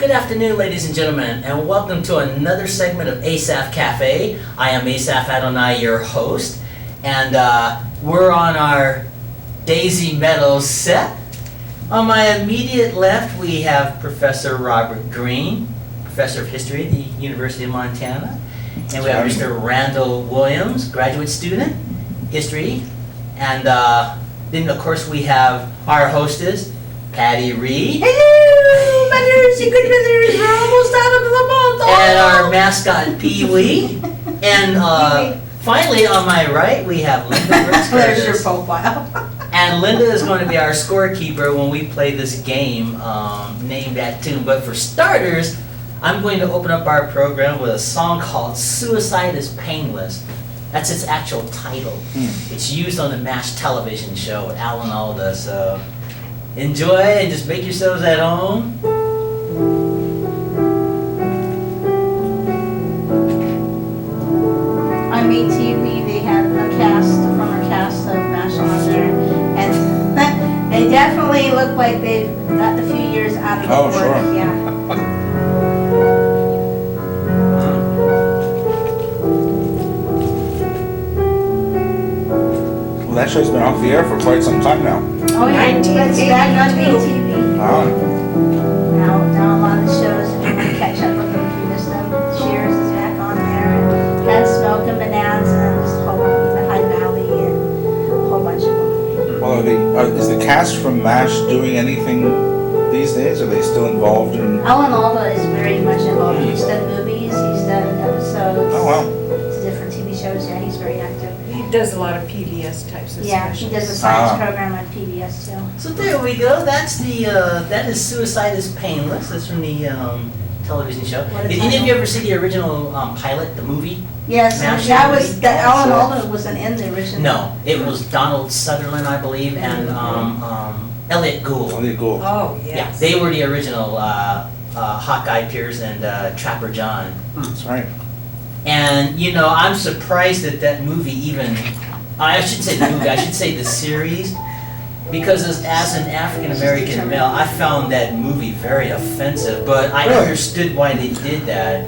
Good afternoon, ladies and gentlemen, and welcome to another segment of Asaph Cafe. I am Asaph Adonai, your host, and we're on our Daisy Meadows set. On my immediate left, we have Professor Robert Greene, Professor of History at the University of Montana, and we have Mr. Randall Williams, graduate student, History, and then of course we have our hostess, Patti Lee. Hello, mothers and good mothers, we're almost out of the month. And our mascot, Peggy Lee. And finally, on my right, we have Linda There's your profile. And Linda is going to be our scorekeeper when we play this game named that tune. But for starters, I'm going to open up our program with a song called Suicide is Painless. That's its actual title. It's used on the MASH television show with Alan Alda. So enjoy and just make yourselves at home. On MeTV, they have a former cast of MASH on there, and they definitely look like they've got a few years out of the work. Sure. Yeah. Well, that show's been off the air for quite some time now. Oh yeah, it's back on MeTV. Now a lot of the shows, if you want to catch up with them, if you missed them, Cheers is back on there, and Gunsmoke and Bonanza, and just a whole bunch of High Valley, and a whole bunch of them. Well, is the cast from MASH doing anything these days? Are they still involved in? Alan Alda is very much involved. He's done movies, he's done episodes. Oh wow. Different TV shows, yeah, he's very active. He does a lot of PBS types of Yeah, specials. he does a science program on PBS too. So there we go. That's the that is Suicide is Painless. That's from the television show. What a Did any of title. you ever see the original pilot, the movie? Yes, MASH that movie? was, that Alan Alda wasn't in the original. No, it was Donald Sutherland, I believe, and Elliot Gould. Elliot Gould. Oh, Yeah, yes. they were the original Hawkeye Pierce and Trapper John. That's right. And you know, I'm surprised that that movie even. I should say the movie. I should say the series. Because as an African-American male, I found that movie very offensive, but I Really? understood why they did that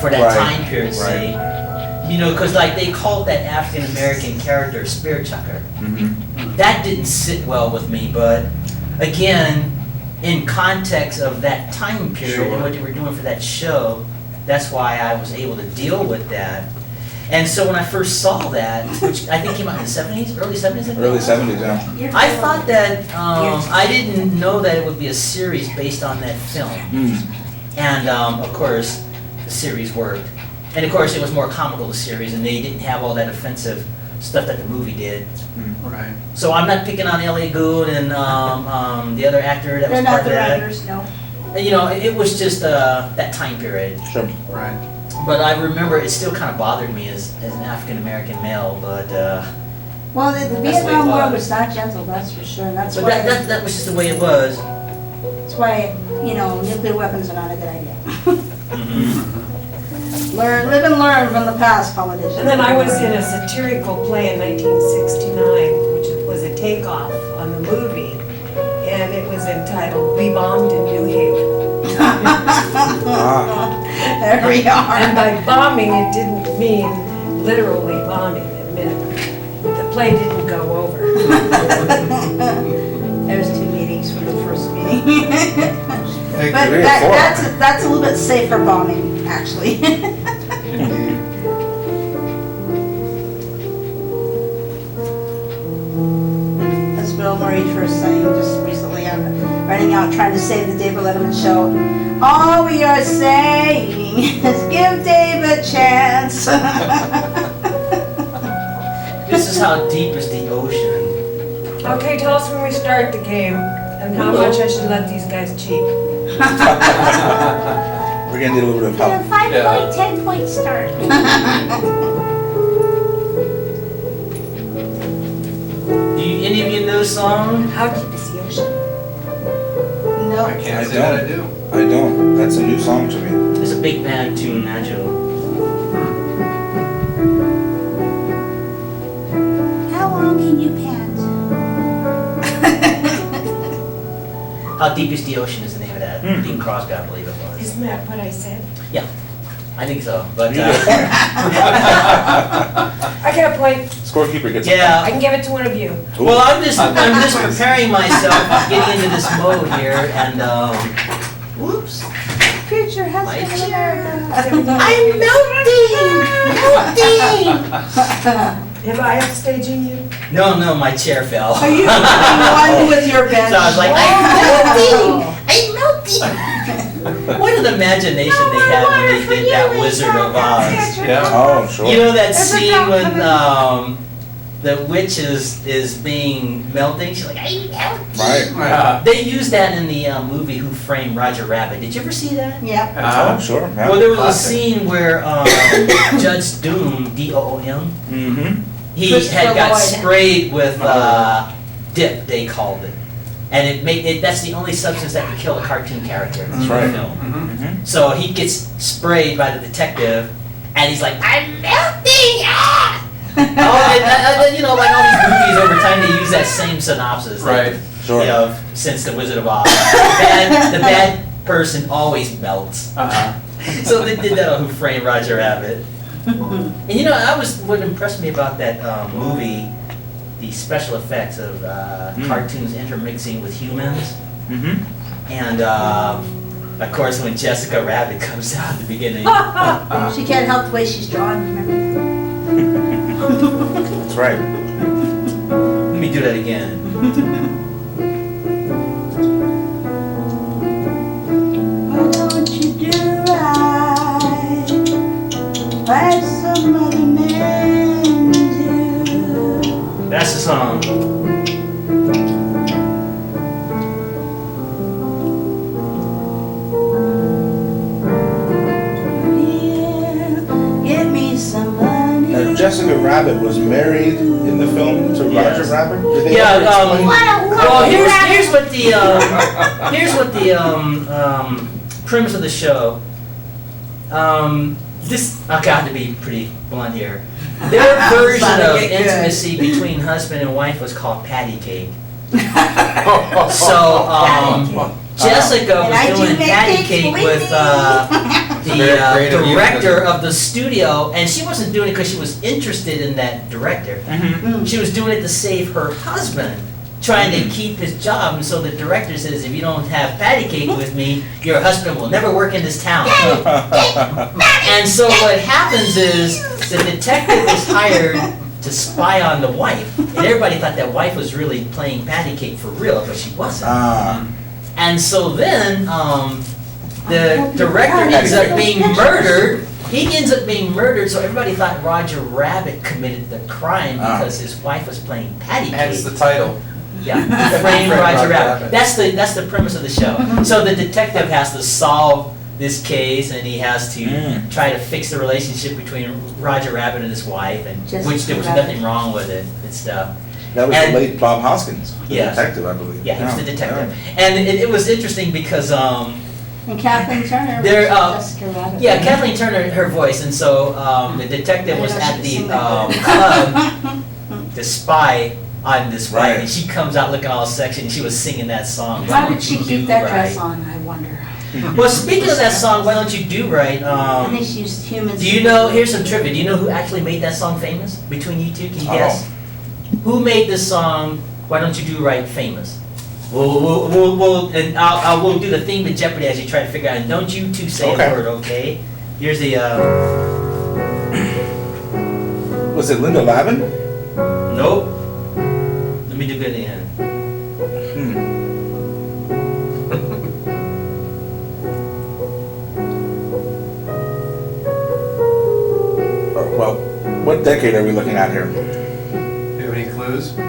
for that Right, time period, right. see? You know, because like they called that African-American character Spear Chucker. Mm-hmm. That didn't sit well with me, but again, in context of that time period and what they were doing for that show, that's why I was able to deal with that. And so when I first saw that, which I think came out in the 70s, early 70s? I think? Early 70s, yeah. I thought that, I didn't know that it would be a series based on that film. And of course, the series worked. And of course, it was more comical, the series, and they didn't have all that offensive stuff that the movie did. Right. So I'm not picking on Elliot Gould and the other actor that They're was part not of the that. writers, no. You know, it was just that time period. Sure. Right. But I remember it still kind of bothered me as an African-American male, but Well, the That's the way Vietnam it War was. was not gentle, that's for sure, and that's but why, that was just the way it was. that's why, you know, nuclear weapons are not a good idea. Live and learn from the past, politicians. And then I was in a satirical play in 1969, which was a takeoff on the movie, and it was entitled "We Bombed in New Haven." There we And are. by bombing, it didn't mean literally bombing. It meant the play didn't go over. There's 2 meetings from the first meeting. Thank But Three or four. that's a little bit safer bombing, actually. Indeed. As Bill Murray first sang just recently on running out trying to save the David Letterman show. All we are saying is give Dave a chance. This is how deep is the ocean. Okay, tell us when we start the game and how much I should let these guys cheat. We're gonna need a little bit of help. 5-point, 10-point start. Do any of you know the song? How deep is the ocean? No. I can't say that I do. I don't. That's a new song to me. It's a big band tune, actually. How long can you pant? How Deep is the Ocean is the name of that. Bing Crosby, I believe it was. Isn't that what I said? Yeah, I think so, but, You get a point. I get a point. Scorekeeper gets a I yeah. can give it to one of you. point. Ooh. Well, I'm just preparing myself, getting into this mode here, and, whoops. Future husband of America. I'm melting! Am I upstaging you? No, my chair fell. Are you one with your bench? So I was like, I'm melting! What an imagination they had when they did that Wizard of Oz. Yeah. Oh, sure. You know that There's a scene drop when coming. the witch is being melting? She's like, I'm melting! Right. They used that in the movie Who Framed Roger Rabbit. Did you ever see that? Yep. Oh, sure. Yeah. Well, there was a Classic. scene where Judge Doom, D-O-O-M, Mm-hmm. he Christopher had got Lloyd. sprayed with dip, they called it. And that's the only substance that could kill a cartoon character in That's the right. film. Mm-hmm. So he gets sprayed by the detective, and he's like, I'm melting! Ah! You know, like all these movies over time, they use that same synopsis. Right. Sure. You know, since the Wizard of Oz. The bad person always melts. So they did that on Who Framed Roger Rabbit. And you know, what impressed me about that movie, the special effects of cartoons intermixing with humans. Mm-hmm. And of course, when Jessica Rabbit comes out at the beginning. She can't help the way she's drawn, remember? That's right. Let me do that again. Why don't you do right like some other men do? That's the song. Give me some money. Now, Jessica Rabbit was married in the film to Yes. Roger Rabbit? Did they Yeah, ever explain- well, here's what the premise of the show. This I got to be pretty blunt here. Their version Sounded of good. intimacy between husband and wife was called patty cake. So Jessica And I was do doing make patty cakes, cake believe with me. the Very creative director euphemism. of the studio, and she wasn't doing it because she was interested in that director. Mhm. She was doing it to save her husband, trying to keep his job. And so the director says, if you don't have patty cake with me, your husband will never work in this town. And so what happens is the detective is hired to spy on the wife. And everybody thought that wife was really playing patty cake for real, but she wasn't. And so then the director ends up being murdered. He ends up being murdered, so everybody thought Roger Rabbit committed the crime because his wife was playing patty cake. Hence the title. Yeah, Framed Roger Rabbit. That's the premise of the show. So the detective has to solve this case, and he has to try to fix the relationship between Roger Rabbit and his wife, and Jessica which there was Rabbit. nothing wrong with it and stuff. That was And- the late Bob Hoskins, the Yes. detective, I believe. Yeah, he was the detective, and it was interesting because And Kathleen Turner was There, Jessica Rabbit. yeah, Kathleen Turner, her voice, and so the detective was at the club to spy on this wife, Right. and she comes out looking all sexy, and she was singing that song. Why Why did Don't she You keep Do that Right? dress on, I wonder? Well, speaking of that song, Why Don't You Do Right, I think she used humans. do you know, here's some trivia, do you know who actually made that song famous between you two, can you guess? Who made this song, Why Don't You Do Right, famous? We'll we'll do the theme of Jeopardy as you try to figure out, and don't you two say Okay. a word, okay? Here's the, Was it Linda Lavin? nope. Let me do good again. Well, what decade are we looking at here? Do you have any clues? The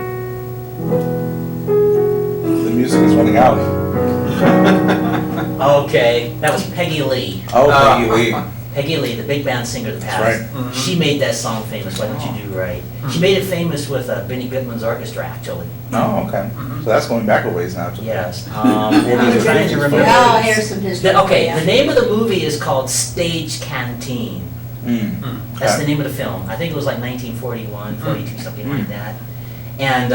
music is running out. Okay, that was Peggy Lee. Oh, Peggy Lee. Peggy Lee, the big band singer of the past. That's right. She made that song famous, Why Don't You Do Right? She made it famous with Benny Goodman's orchestra, actually. Oh, okay. So that's going back a ways now. Yes. I'm trying to remember. Now, here's some history. Okay, the name of the movie is called Stage Canteen. That's the name of the film. I think it was like 1941, 42, something like that. And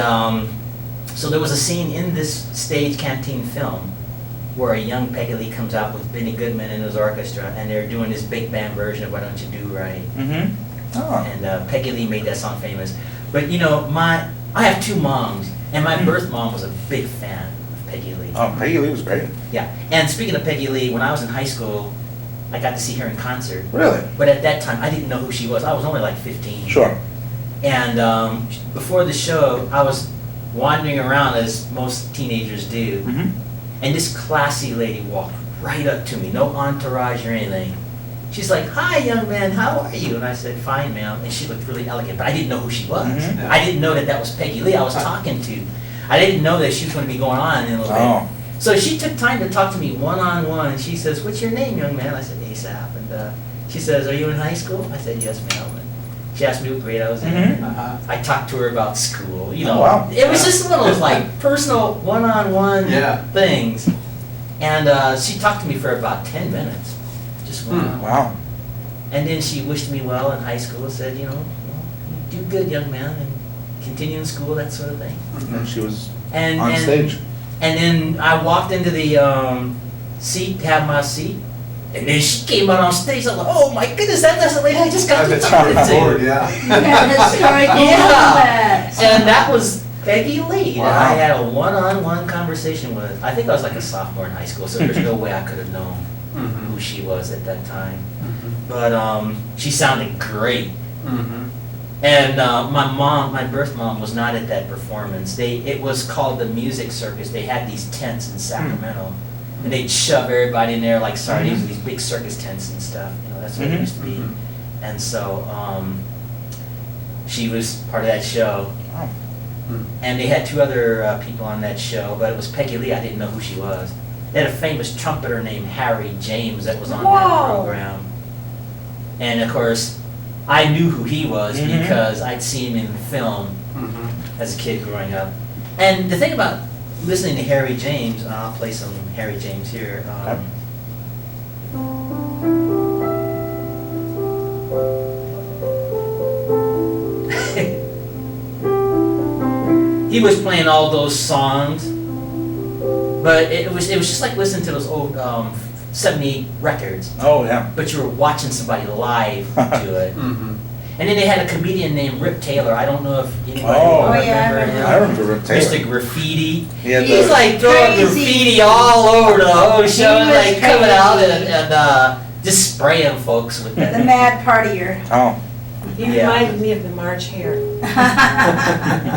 so there was a scene in this Stage Canteen film where a young Peggy Lee comes out with Benny Goodman and his orchestra, and they're doing this big band version of Why Don't You Do Right. Mm-hmm. Oh. And Peggy Lee made that song famous. But you know, I have two moms, and my birth mom was a big fan of Peggy Lee. Oh, Peggy Lee was great. Yeah, and speaking of Peggy Lee, when I was in high school, I got to see her in concert. Really? But at that time, I didn't know who she was. I was only like 15. Sure. And before the show, I was wandering around as most teenagers do, Mm-hmm. and this classy lady walked right up to me, no entourage or anything. She's like, "Hi, young man, how are you?" And I said, "Fine, ma'am." And she looked really elegant, but I didn't know who she was. Mhm. I didn't know that that was Peggy Lee I was talking to. I didn't know that she was going to be going on in a little Oh. bit. So she took time to talk to me one-on-one. She says, "What's your name, young man?" I said, "Asaph." And she says, "Are you in high school?" I said, "Yes, ma'am." And she asked me what grade I was in. Mhm. I talked to her about school. You know, Oh, wow. it was just one of those like personal one-on-one Yeah. things. And she talked to me for about 10 minutes, just one-on-one. Wow. And then she wished me well in high school, said, you know, well, you do good, young man, and continue in school, that sort of thing. And she was And on stage. And then I walked into the seat to have my seat, and then she came out on stage. I'm like, oh my goodness, that's the lady I just got to talk to. Yeah. You have a historical Yeah. moment. And that was Peggy Lee that I Wow. had a one-on-one conversation with. I think I was like a sophomore in high school, so there's no way I could have known Mm-hmm. who she was at that time. But she sounded great. Mm-hmm. And my birth mom was not at that performance. It was called the Music Circus. They had these tents in Sacramento, and they'd shove everybody in there like sardines with these big circus tents and stuff. You know, that's what it used to be. And so she was part of that show. Wow. And they had two other people on that show, but it was Peggy Lee. I didn't know who she was. They had a famous trumpeter named Harry James that was on that Whoa. program. And of course, I knew who he was Mhm. because I'd seen him in film Mm-hmm. as a kid growing up. And the thing about listening to Harry James, I'll play some Harry James here. He was playing all those songs, but it was just like listening to those old 70 records, Oh, yeah. but you were watching somebody live do it. Mm-hmm. And then they had a comedian named Rip Taylor. I don't know if anybody Oh. will Oh, yeah, I remember him. I remember Rip Taylor. Mr. Graffiti. He had He's the- like throwing Crazy. graffiti all over the whole show, He was like coming crazy. out and just spraying folks with The that. mad partier. Oh. He Yeah. reminded me of the March Hare.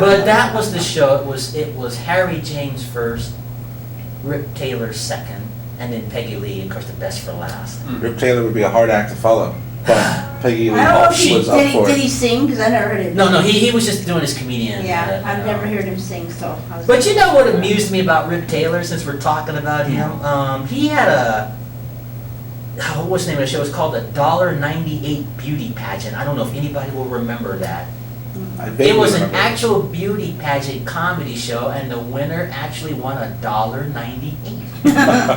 But that was the show. It was Harry James first, Rip Taylor second, and then Peggy Lee, of course, the best for last. Rip Taylor would be a hard act to follow. But Peggy Lee I don't know if he was up for did it. he sing? Because I never heard him. No, he was just doing his comedian. Yeah, I've you never know. heard him sing, so. I was- But you know what amused me about Rip Taylor, since we're talking about him? He had what was the name of the show? It was called the $1.98 Beauty Pageant. I don't know if anybody will remember that. I vaguely It was an remember. actual beauty pageant comedy show, and the winner actually won $1.98.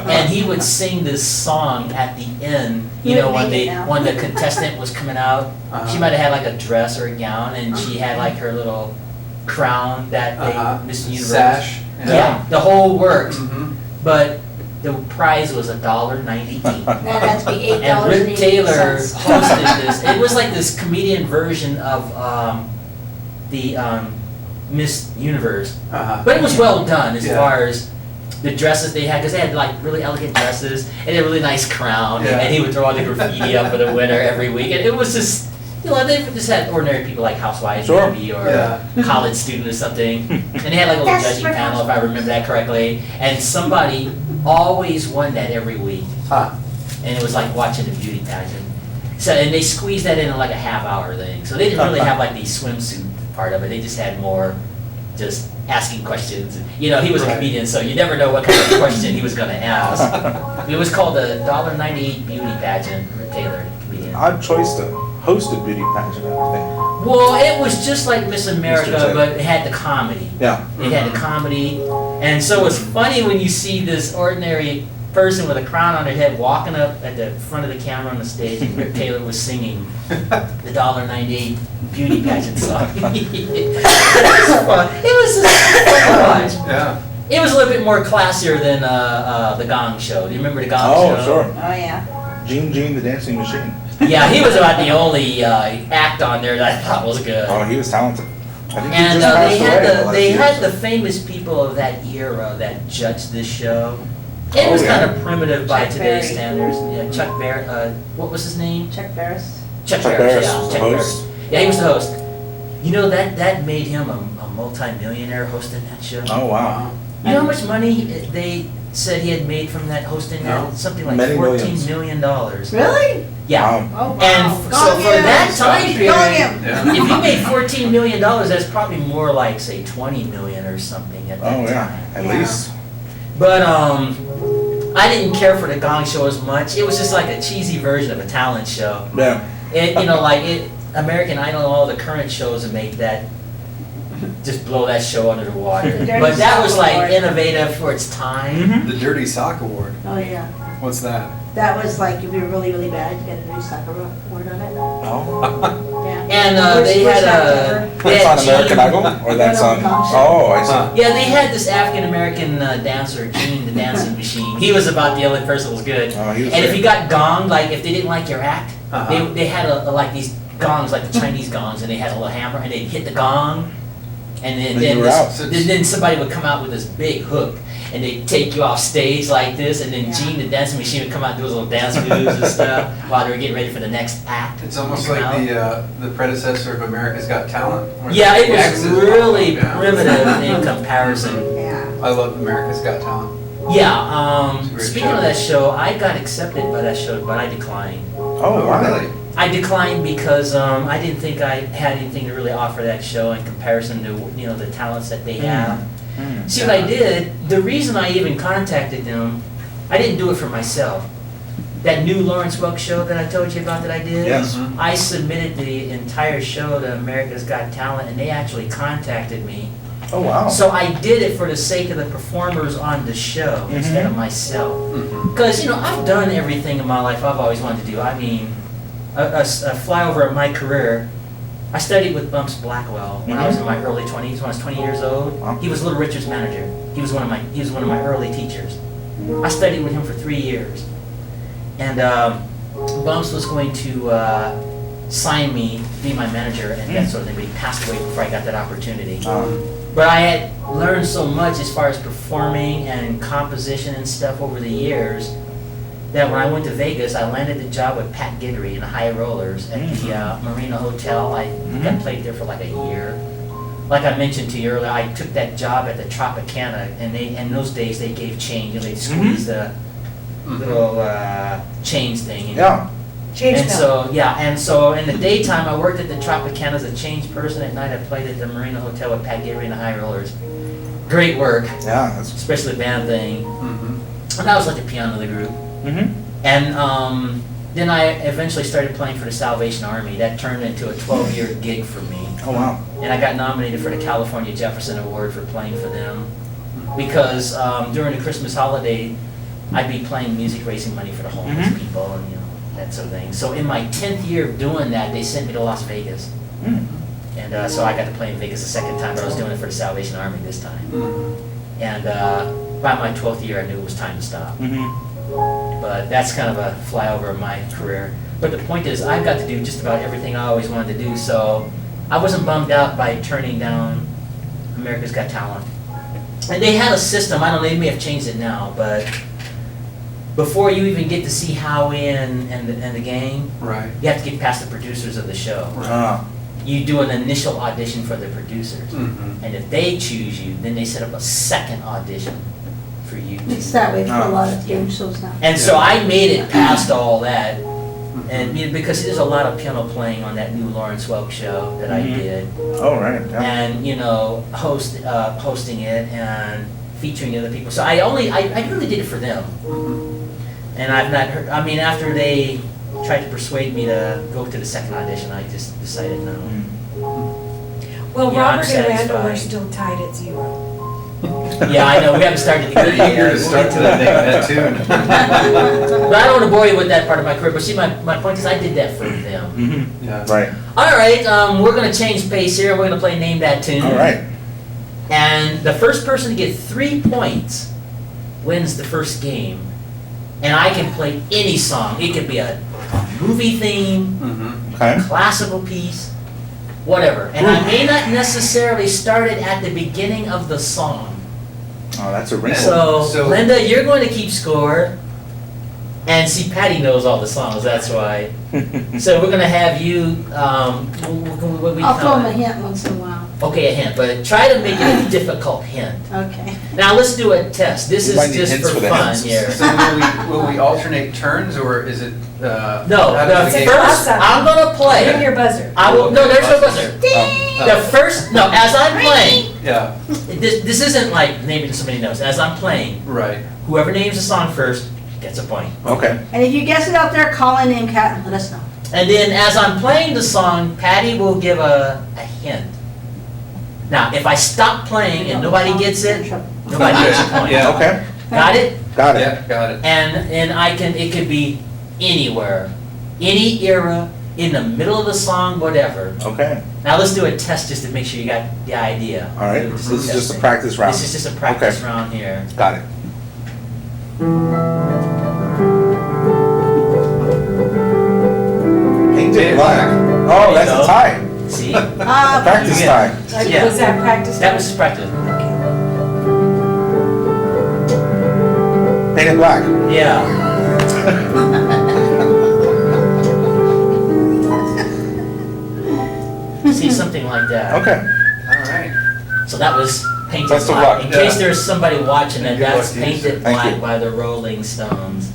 And he would sing this song at the end, He you know, would make it now. when the contestant was coming out. She might have had like a dress or a gown, and she had like her little crown that they, Miss Universe. Sash. Yeah, the whole works. Mm-hmm. But the prize was $1.98. That has to be And Rip Taylor $8.80. hosted this. It was like this comedian version of the Miss Universe. Uh-huh. But it was well done as Yeah. far as the dresses they had, because they had like really elegant dresses and a really nice crown. Yeah. And he would throw all the graffiti up for the winner every week. And it was just, you know, they just had ordinary people like housewives Sure. maybe, or Yeah. a college student or something. And they had like a little That's judging for panel, if I remember that correctly. And somebody always won that every week. Huh. And it was like watching the beauty pageant. So, and they squeezed that in like a half-hour thing. So they didn't really have like the swimsuit part of it. They just had more just asking questions. And, you know, he was a Right. comedian, so you never know what kind of question he was going to ask. It was called the $1.98 Beauty Pageant. Rip Taylor, comedian. Odd choice to host a beauty pageant, I would think. Well, it was just like Miss America, Ted. but it had the comedy. Yeah. It had the comedy. And so it's funny when you see this ordinary person with a crown on their head walking up at the front of the camera on the stage, and Rip Taylor was singing the $1.98 beauty pageant song. It was fun. It was just fun to watch. Yeah. It was a little bit more classier than the Gong Show. Do you remember the Gong Show? Oh, sure. Oh, yeah. Gene the Dancing Machine. Yeah, he was about the only act on there that I thought was good. Oh, he was talented. I think he And just passed they away had the the famous people of that era that judged this show. It was yeah. kind of primitive by Chuck today's Berry. standards. Yeah, Chuck Berry. What was his name? Chuck Barris. Chuck Chuck Barris. Barris Yeah, was the Chuck host. Barris. Yeah, he was the host. You know that made him a multi-millionaire hosting that show. Oh, wow. You know how much money they said he had made from that hosting No. that? Something like Many $14 million. Really? Yeah. Wow. Oh, wow. And so for that time period, Go him. Yeah. if you made $14 million, that's probably more like, say, $20 million or something at that Oh, time. yeah. At Yeah. least. But I didn't care for the Gong Show as much. It was just like a cheesy version of a talent show. Yeah. American Idol, all the current shows that make that just blow that show under the water. The Dirty But that South was like Award. innovative for its time. The Dirty Sock Award. Oh, yeah. What's that? That was like, if you were really, really bad, you got a new soccer award on it. Oh. Yeah. And they Which had actor? they That's had on American Gene- Idol? Or that's No, on. no, Gong Show. Oh, I see. Huh. Yeah, they had this African American dancer, Greene, the dancing machine. He was about the only person who was good. Oh, he was And if great. you got gonged, like if they didn't like your act, Uh-huh. they had like these gongs, like the Chinese gongs, and they had a little hammer, and they'd hit the gong, and Then you were out. then somebody would come out with this big hook, and they'd take you off stage like this, and then Yeah. Gene, the dancing machine, would come out and do his little dance moves and stuff while they were getting ready for the next act. It's almost Come like out. the predecessor of America's Got Talent. where Yeah, the it was X's really pop up, yeah. primitive in comparison. Yeah. I love America's Got Talent. Yeah, It's a great speaking show. of that show, I got accepted by that show, but I declined. Oh, wow. Really? I declined because I didn't think I had anything to really offer that show in comparison to the talents that they have. Hmm. See what I did? The reason I even contacted them, I didn't do it for myself. That new Lawrence Welk show that I told you about that I did. Yes. Mhm. I submitted the entire show to America's Got Talent, and they actually contacted me. Oh, wow. So I did it for the sake of the performers on the show instead of myself. Mhm. Because, I've done everything in my life I've always wanted to do. I mean, a flyover of my career, I studied with Bumps Blackwell when I was in my early 20s, when I was 20 years old. Wow. He was Little Richard's manager. He was one of my early teachers. I studied with him for 3 years. And Bumps was going to sign me to be my manager and that sort of thing, but he passed away before I got that opportunity. But I had learned so much as far as performing and composition and stuff over the years that when I went to Vegas, I landed the job with Pat Guidry in the High Rollers at the Marina Hotel. I think I played there for like a year. Like I mentioned to you earlier, I took that job at the Tropicana, and in those days they gave change. They'd squeeze the little change thing. Yeah. Change And now. so in the daytime, I worked at the Tropicana as a change person. At night, I played at the Marina Hotel with Pat Guidry and the High Rollers. Great work, Yeah, that's. especially the band thing. Mhm. And I was like the piano of the group. Mm-hmm. And then I eventually started playing for the Salvation Army. That turned into a 12-year gig for me. Oh, wow. And I got nominated for the California Jefferson Award for playing for them. Because during the Christmas holiday, I'd be playing music, raising money for the homeless people and that sort of thing. So in my 10th year of doing that, they sent me to Las Vegas. And so I got to play in Vegas a second time, but I was doing it for the Salvation Army this time. Mhm. And by my 12th year, I knew it was time to stop. Mm-hmm. But that's kind of a flyover of my career. But the point is, I've got to do just about everything I always wanted to do, so I wasn't bummed out by turning down America's Got Talent. And they had a system, I don't know, they may have changed it now, but before you even get to see Howie and the gang, Right. you have to get past the producers of the show. You do an initial audition for the producers. Mhm. And if they choose you, then they set up a second audition for you. It's that way for a lot of game shows now. And so I made it past all that, and because there's a lot of piano playing on that new Lawrence Welk show that I did, Oh, right. Yeah. and hosting it and featuring other people. So I really did it for them, and I've not heard. I mean, after they tried to persuade me to go to the second audition, I just decided no. Well, Yeah, I'm Robert and Randall are satisfied. still tied at 0. Yeah, I know we haven't started the Pretty eager to start to that that tune. But I don't want to bore you with that part of my career. But see, my point is, I did that for them. Mm-hmm. Yeah. Right. All right, we're gonna change pace here. We're gonna play Name That Tune. All right. And the first person to get 3 points wins the first game. And I can play any song. It could be a movie theme, Mm-hmm. Okay. classical piece, whatever. And I may not necessarily start it at the beginning of the song. Oh, that's a wrinkle. So, Linda, you're going to keep score. And see, Patti knows all the songs, that's why. So we're going to have you, what we I'll throw call him a it? hint once in a while. Okay, a hint, but try to make it a difficult hint. Okay. Now let's do a test. This We might is need just hints for for the fun hints. here. So will we alternate turns, or is it, No, how does the the game- first, I'm gonna Bring play. your buzzer. I will, no, there's no buzzer. Oh, The first, no, as I'm playing, Yeah, this isn't like naming somebody knows. As I'm playing, right. whoever names the song first gets a point. okay. And if you guess it out there, call in and cat and let us know. And then as I'm playing the song, Patti will give a hint. Now, if I stop playing and nobody gets it, nobody gets a point. Yeah. Okay. Got it? Got it. Yeah, got it. And it could be anywhere, any era, in the middle of the song, whatever. Okay. Now let's do a test just to make sure you got the idea. All right. This This is just a testing. practice round. This is just a practice Okay. round here. Got it. Painted black. Oh, that's There you a tie. See? Practice You tie. Yeah. Was that practice? That was practice. Painted black. Yeah. See, something like that. Okay. All right. So that was Painted Best of Black. luck. In Yeah. case there's somebody watching it, Good that's luck to you, Painted sir. Thank Black you. by the Rolling Stones.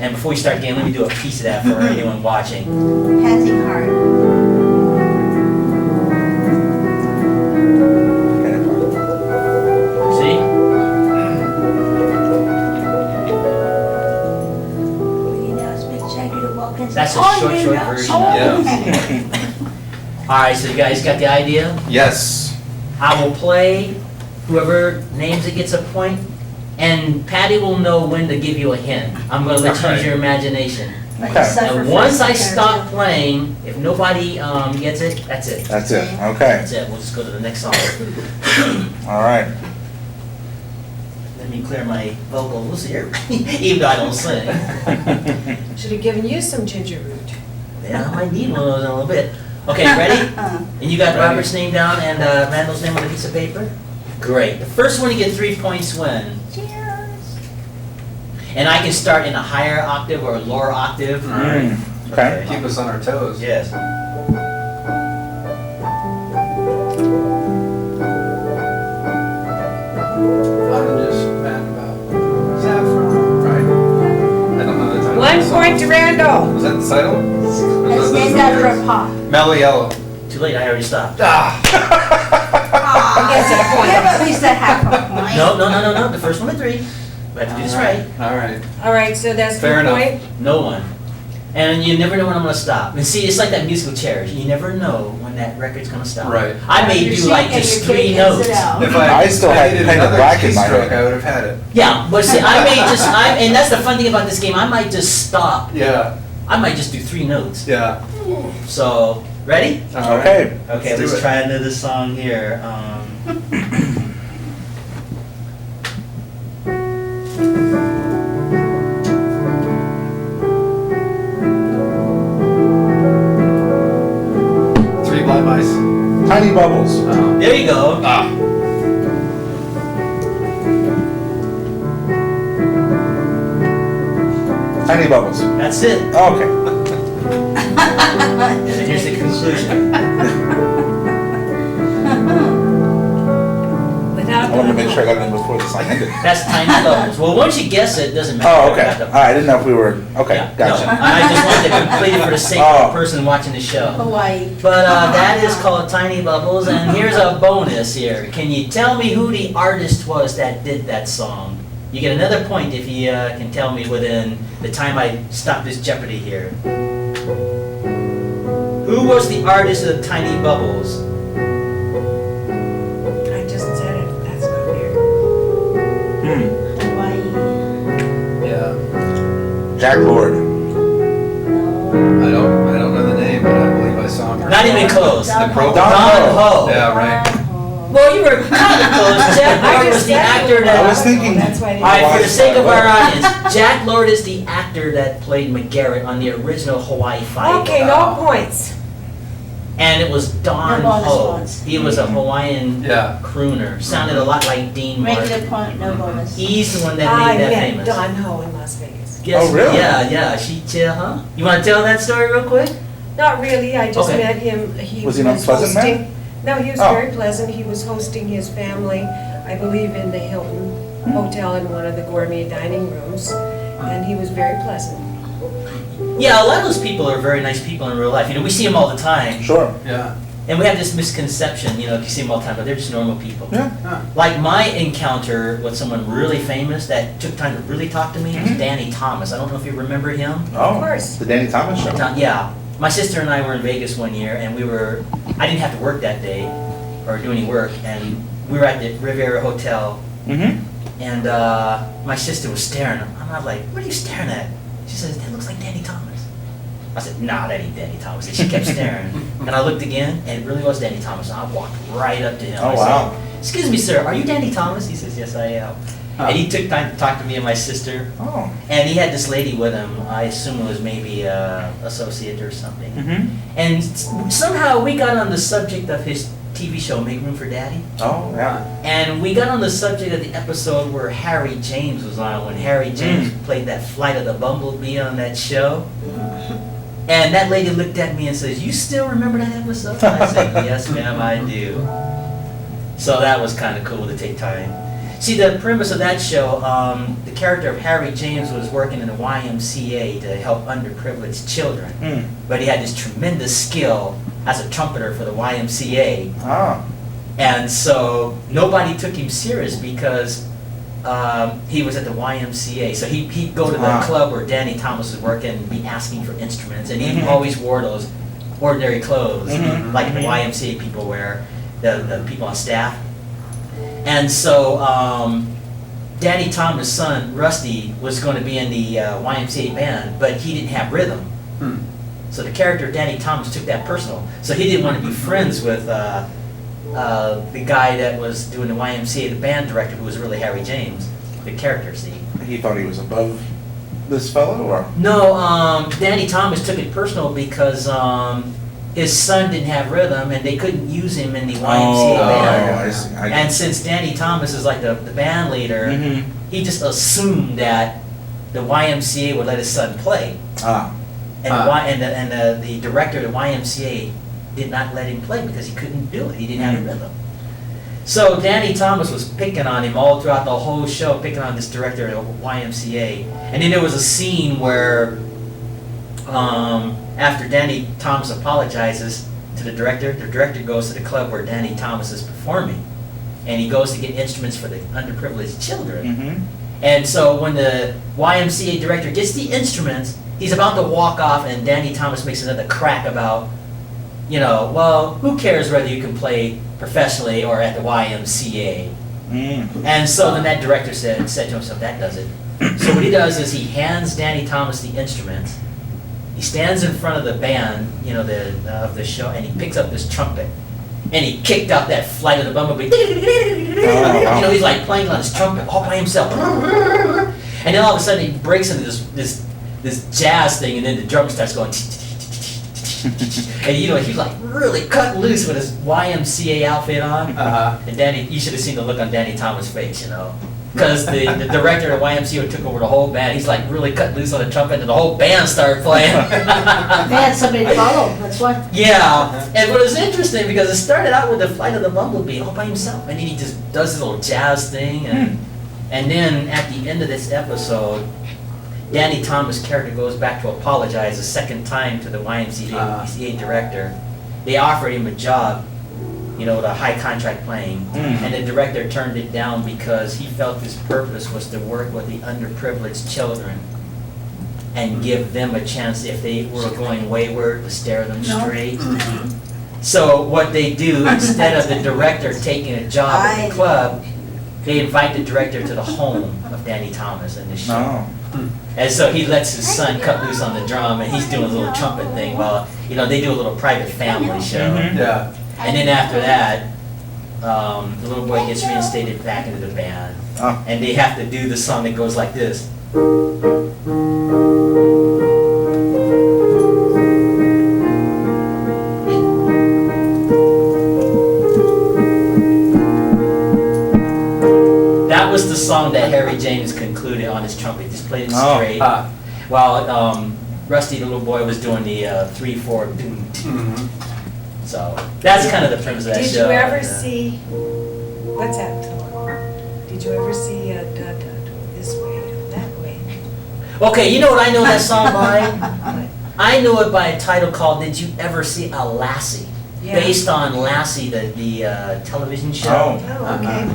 And before we start the game, let me do a piece of that for anyone watching. Panting hard. Painted black. See? You know, it's Big Jagger to walk in. That's a Oh, short you know. version Oh, of okay. Alright, so you guys got the idea? Yes. I will play, whoever names it gets a point, and Patti will know when to give you a hint. I'm gonna let you use Alright. your imagination. But you Okay. suffer And from once I comparative. stop playing, if nobody that's it. That's it. Okay. That's it, we'll just go to the next song. All right. Let me clear my vocals here, even though I don't sing. Should have given you some ginger root. Yeah, I might need one of those in a little bit. Okay, ready? And you got Ready. Robert's name down and Randall's name on a piece of paper? Great. The first one to get 3 points win. Cheers. And I can start in a higher octave or a lower octave. All right. Okay. Keep us on our toes. Yes. I'm just mad about saffron, right? I don't know the title. of the 1 song. point to Randall. Was that the title? It's named after a pop. Mellow Yellow. Too late, I already stopped. Ah! Give him at least a half a point. No, the first one to 3. We have to do this right. All right. All right, so that's Fair 1 enough. point. No one. And you never know when I'm gonna stop. And see, it's like that musical chairs. You never know when that record's gonna stop. Right. I may Your do sheet like and just your 3 cake and sit notes. down. If I still had needed Painted another Black in my keystroke, head. I would have had it. Yeah, but see, I may just, and that's the fun thing about this game, I might just stop. Yeah, I might just do 3 notes. yeah. So, ready? All right. Okay. Okay, Let's do let's it. try another song here. Three Blind Mice. Tiny bubbles. There you go. Tiny bubbles. That's it. Okay. And then here's the conclusion. Without I wanted to make the- sure I got it in before the song ended. That's Tiny Bubbles. Well, once you guess it, it doesn't matter. Oh, I okay. got the- All right. I didn't know if we were. Okay. Yeah, Gotcha. No, I just wanted to complete it for the sake of Oh. the person watching the show. Hawaii. But that is called Tiny Bubbles, and here's a bonus here. Can you tell me who the artist was that did that song? You get another point if you can tell me within the time I stop this Jeopardy here. Who was the artist of the Tiny Bubbles? I just said it, that's not weird. Hmm. Hawaii. Yeah. Jack Lord. I don't know the name, but I believe I saw him. Not even close. The Pro. Don Ho. Ho. Yeah, right. Well, you were kind of close. Jack Lord was the actor I was that. thinking. That's why I didn't. All right, for the sake of our audience, Jack Lord is the actor that played McGarrett on the original Hawaii Five. Okay, no points. And it was Don No bonus Ho. points. He was a Hawaiian Yeah. crooner. Sounded a lot like Dean Martin. Regular point, no bonus. He's the one that I made that met famous. Don Ho in Las Vegas. Yes, Oh, really? Yeah. Huh? You want to tell that story real quick? Not really, I just Okay. met him, he Was was he not pleasant man? hosting. No, he was Oh. very pleasant, he was hosting his family, I believe in the Hilton Hotel in one of the gourmet dining rooms, and he was very pleasant. Yeah, a lot of those people are very nice people in real life. You know, we see them all the time. Sure. Yeah. And we have this misconception, you know, you see them all the time, but they're just normal people. Yeah. Huh. Like my encounter with someone really famous that took time to really talk to me was Mhm. Danny Thomas. I don't know if you remember him. Oh, course. the Danny Thomas show. Yeah. My sister and I were in Vegas one year and I didn't have to work that day or do any work, and we were at the Riviera Hotel, Mm-hmm. and my sister was staring. I'm not like, what are you staring at? She says, that looks like Danny Thomas. I said, nah, that ain't Danny Thomas. And she kept staring. And I looked again, and it really was Danny Thomas. And I walked right up to him. Oh, I wow. said, excuse me, sir, are you Danny Thomas? He says, yes, I am. Huh. And he took time to talk to me and my sister. Oh. And he had this lady with him. I assume it was maybe an associate or something. Mm-hmm. And somehow we got on the subject of his TV show, Make Room for Daddy. Oh, yeah. And we got on the subject of the episode where Harry James was on, when Harry James played that Flight of the Bumblebee on that show. And that lady looked at me and says, you still remember that episode? I said, yes, ma'am, I do. So that was kind of cool to take time. See, the premise of that show, the character of Harry James was working in the YMCA to help underprivileged children. Mm. But he had this tremendous skill as a trumpeter for the YMCA. Ah. And so nobody took him serious because he was at the YMCA. So he'd go to the club where Danny Thomas was working and be asking for instruments. And he always wore those ordinary clothes like the YMCA people wear, the people on staff. And so Danny Thomas' son, Rusty, was going to be in the YMCA band, but he didn't have rhythm. Hmm. So the character Danny Thomas took that personal. So he didn't want to be friends with the guy that was doing the YMCA, the band director, who was really Harry James, the character, see. He thought he was above this fellow, or? No, Danny Thomas took it personal because his son didn't have rhythm and they couldn't use him in the YMCA band. I see. And since Danny Thomas is like the band leader, Mm-hmm. he just assumed that the YMCA would let his son play. Ah. And the director of the YMCA did not let him play because he couldn't do it. He didn't have a rhythm. So Danny Thomas was picking on him all throughout the whole show, picking on this director of the YMCA. And then there was a scene where after Danny Thomas apologizes to the director goes to the club where Danny Thomas is performing. And he goes to get instruments for the underprivileged children. Mm-hmm. And so when the YMCA director gets the instruments, he's about to walk off and Danny Thomas makes another crack about, you know, well, who cares whether you can play professionally or at the YMCA? Mm. And so then that director said to himself, that does it. So what he does is he hands Danny Thomas the instruments. He stands in front of the band, you know, of the show, and he picks up this trumpet. And he kicked out that Flight of the Bumblebee. wow. You know, he's like playing on his trumpet all by himself. And then all of a sudden he breaks into this jazz thing, and then the drum starts going. And you know, he's like really cut loose with his YMCA outfit on. Uh-huh. And Danny, you should have seen the look on Danny Thomas' face, you know. Because the director of the YMCA took over the whole band. He's like really cut loose on the trumpet, and the whole band started playing. They had somebody to follow, that's why. Yeah, and what was interesting, because it started out with the Flight of the Bumblebee all by himself, and then he just does his little jazz thing, and then at the end of this episode, Danny Thomas' character goes back to apologize a second time to the YMCA director. They offered him a job, you know, with a high contract playing, and the director turned it down because he felt his purpose was to work with the underprivileged children and give them a chance, if they were going wayward, to steer them straight. So what they do, instead of the director taking a job at the club, they invite the director to the home of Danny Thomas in the show. No. And so he lets his son cut loose on the drum, and he's doing a little trumpet thing while, you know, they do a little private family show. Mhm. Yeah. And then after that, the little boy gets reinstated back into the band. Oh. And they have to do the song that goes like this. That was the song that Harry James concluded on his trumpet. Just played it Oh. straight. While Rusty, the little boy, was doing the 3/4 doom. Mhm. So that's kind of the premise of that Did show. you ever yeah. see, what's that song? Did you ever see This Way, That Way? Okay, you know what I know that song by? I know it by a title called "Did You Ever See a Lassie?" Yeah. Based on Lassie, the television show. Oh, okay.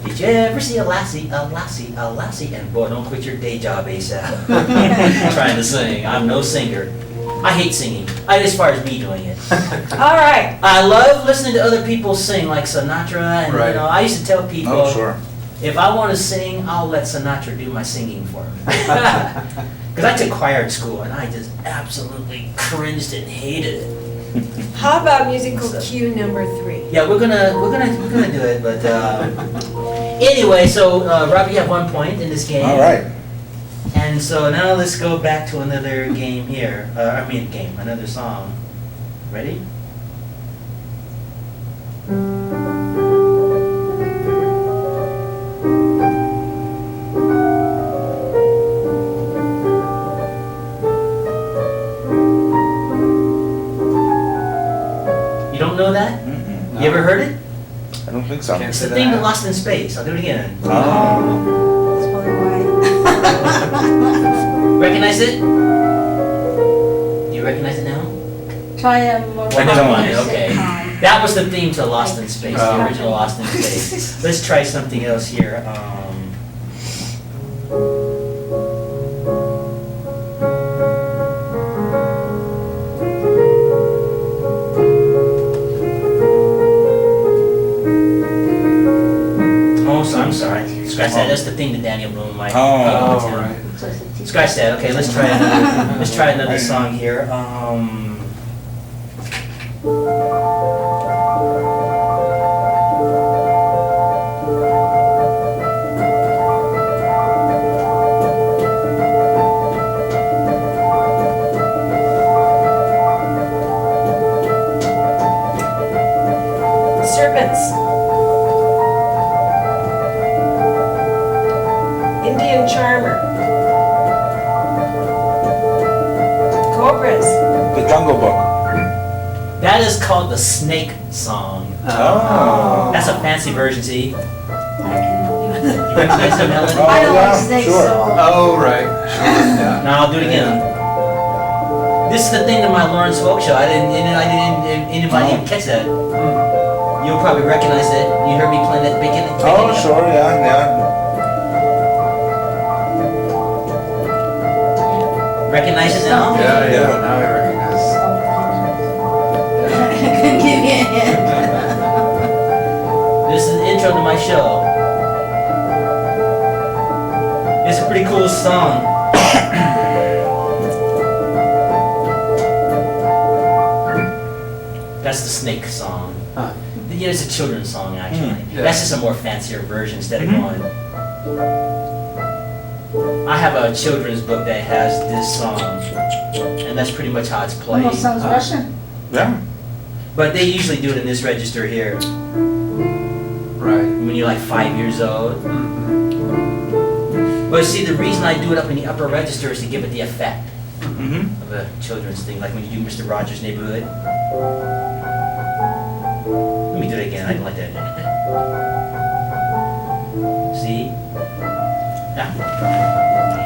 Did you ever see a lassie, a lassie, a lassie? And boy, don't quit your day job, ASAP. Trying to sing. I'm no singer. I hate singing, as far as me doing it. All right. I love listening to other people sing, like Sinatra, and Right. you know, I used to tell people, Oh, sure. if I want to sing, I'll let Sinatra do my singing for me. Because I took choir at school, and I just absolutely cringed and hated it. How about musical cue number 3? Yeah, we're gonna do it, but anyway, so Robbie, you have 1 point in this game. All right. And so now let's go back to another game here. Another song. Ready? You don't know that? Mm-mm. You ever heard it? I don't think so. Can't It's say the theme to that. Lost in Space. I'll do it again. Oh. That's probably why. Recognize it? Do you recognize it now? Try a more. Well, never mind, complicated okay. sitcom. That was the theme to Lost in Space, the Oh. original Lost in Space. Let's try something else here. Oh, so I'm sorry. Scratch that. That's the theme to Daniel Boone. Mike. Oh. Oh, right. So it's a teacher. Scratch that. Okay, let's try another. Let's try another song here. Serpents. Indian Charmer. Cobras. The Jungle Book. That is called the Snake Song. Oh. That's a fancy version. See? I can help you with You that. recognize the melody? Oh, I don't yeah, like snakes, sure. so. Oh, right. Yeah. Now I'll do it again. This is the thing to my Lawrence Folk show. Anybody even catch that? You'll probably recognize it. You heard me playing that beginning. Oh, sure, yeah. Recognize it now? Yeah, Yeah. now I recognize. I can give you a hint. This is the intro to my show. It's a pretty cool song. That's the Snake Song. Huh. Yeah, it's a children's song actually. Yeah. That's just a more fancier version instead of Mhm. going. I have a children's book that has this song, and that's pretty much how it's played. Almost sounds Russian. Yeah. But they usually do it in this register here Right. when you're like 5 years old. Mhm. But see, the reason I do it up in the upper register is to give it the effect Mm-hmm. of a children's thing, like when you do Mr. Rogers' Neighborhood. Let me do it again. I didn't like that. See? Yeah.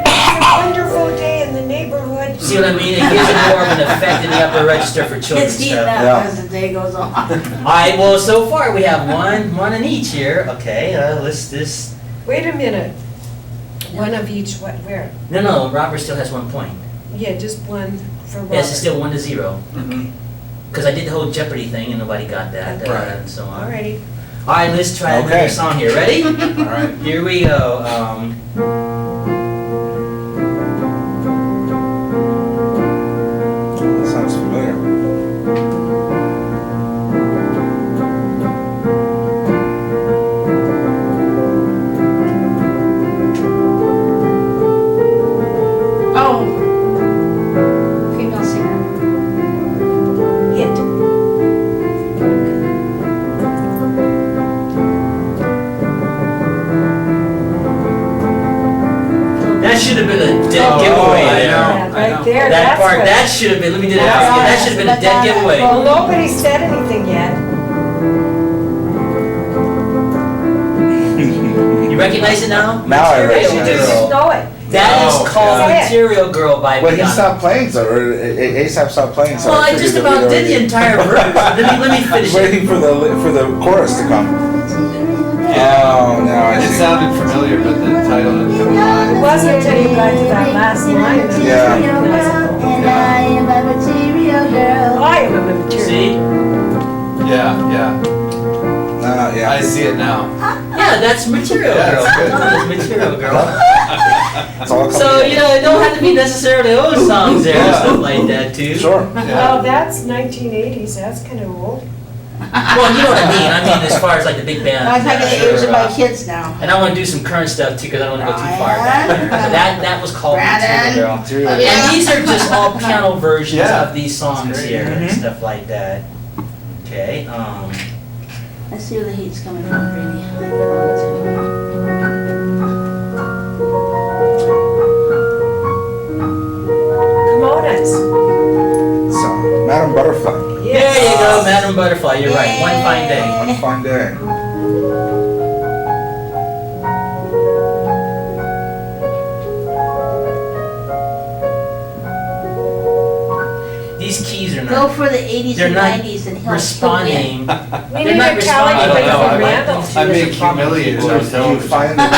It's a wonderful day in the neighborhood. See what I mean? It gives it more of an effect in the upper register for children's It's heating stuff. up Yeah. as the day goes on. Alright, well, so far we have one in each here. Okay, let's this. Wait a minute. One of each, what, where? No, Robert still has 1 point. Yeah, just one for Robert. Yes, it's still 1-0. Mhm. Because I did the whole Jeopardy thing and nobody got that, Right. and so on. Alrighty. Alright, let's try another Okay. song here. Ready? All right. Here we go. That sounds familiar. That should have been a dead Oh, giveaway I there. know. Yeah, right there, That that's part, what. that should have been, let me do that again, that should have been a dead giveaway. Well, nobody said anything yet. You recognize it now? Now I Material You recognize just Girl. didn't know it. That is Oh, called yeah. Material Girl by Well, he Manana. stopped playing, so or ASAP stopped playing, so Well, I figured just that we'd about did the already- entire verse. Let me finish it. Waiting for the chorus to come. Yeah. Oh, now I It see. sounded familiar, but the title didn't come It alive. wasn't until you got to that last line that Yeah. you recognized it. And I am a material girl. I am a material. See? Yeah, yeah. Yeah. I see it now. Yeah, that's Material Yeah, Girl. that's good. That's Material Girl. It's all So, coming you know, it don't have to be necessarily those songs there and Yeah. stuff like that too. Sure. Well, that's 1980s, that's kind of old. Well, you know what I mean. I mean, as far as like the big band. I'm talking the age of my kids now. And I want to do some current stuff too, because I don't want to go too far back there. So that was called Brandon. Material Girl. Material. Oh, yeah. And these are just all piano versions Yeah. of these songs That's great. here and Mhm. stuff like that. Okay. I see where the heat's coming from, Greene. Come on, us. So, Madam Butterfly, There you go, Madam Butterfly. You're right. One fine day. one fine day. These keys are Go not for the 80s They're and not 90s and he'll responding. We They're need not a talent responding. away I know, from I like Randall. them. I'm being There's a problem with humiliated people. on Do you television. find that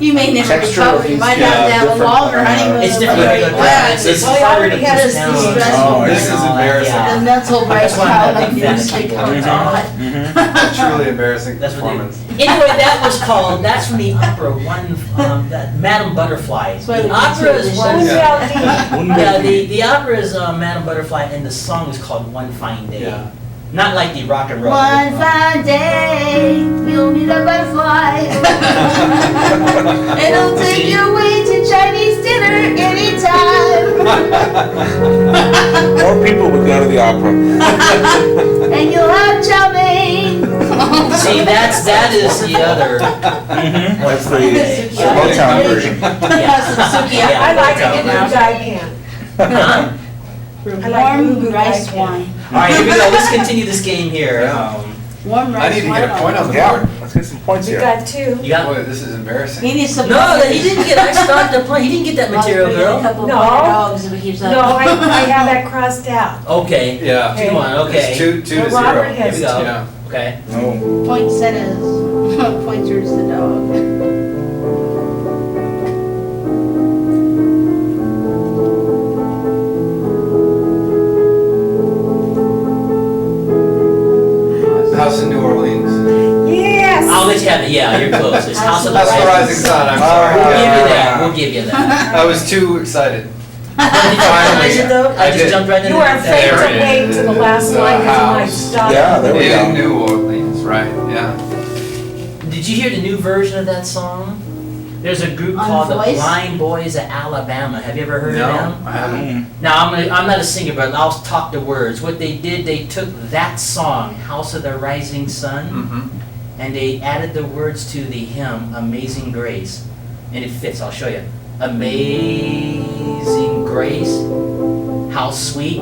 You may never Texture recover. of You these, might yeah, have to have a different, longer honeymoon. It's different. but- Like Yeah, that. It's Well, he harder to already had push his down. stressful. Oh, This is embarrassing. The mental That's why I'm breakdown not a of big fan of music. people. Oh, Mhm. God. Truly embarrassing That's what performance. Anyway, that was called. That's from the opera. That Madame Butterfly. That's why The we opera consider is this one. show. Yeah, the opera is Madame Butterfly, and the song is called One Fine Day. Yeah. Not like the rock and roll. One fine day, you'll meet a butterfly. And it'll take you away to Chinese dinner anytime. More people would go to the opera. And you'll have chow mein. See, that is the other. That's the Yeah. Motown version. Yeah. I like Motown it in the version. guy can. Huh? I like Warm Goo Goo rice Gaga. wine. All right, here we go. Let's continue this game here. Yeah. Warm rice I need to get a wine. point on the Yeah, board. let's get some points We here. got two. You got? Boy, this is embarrassing. He needs some. No, he didn't get. I started to play. He didn't get that Material A Girl. couple of No. dogs if he keeps up. No, I have that crossed out. Okay. Yeah. 2-1. Okay. It's two to Well, zero. Robert Here has we two. go. Yeah. Okay. No. Poinsettias. Pointer's the dog. House in New Orleans. Yes. I'll let you have it. Yeah, you're close. It's House of the That's the Rising Rising Sun. I'm Oh, sorry. We'll give you Yeah. that. We'll give you that. I was too excited. Did you recognize it though? I I just did. jumped right in. You are afraid to There it wait to the last is. line because you might House. stop. Yeah, there we In go. New Orleans, right? Yeah. Did you hear the new version of that song? There's a group On called the Voice? Blind Boys of Alabama. Have you ever heard of No, them? I haven't. Now, I'm not a singer, but I'll talk the words. What they did, they took that song, House of the Rising Sun, Mm-hmm. and they added the words to the hymn, Amazing Grace. And it fits, I'll show you. Amazing Grace, how sweet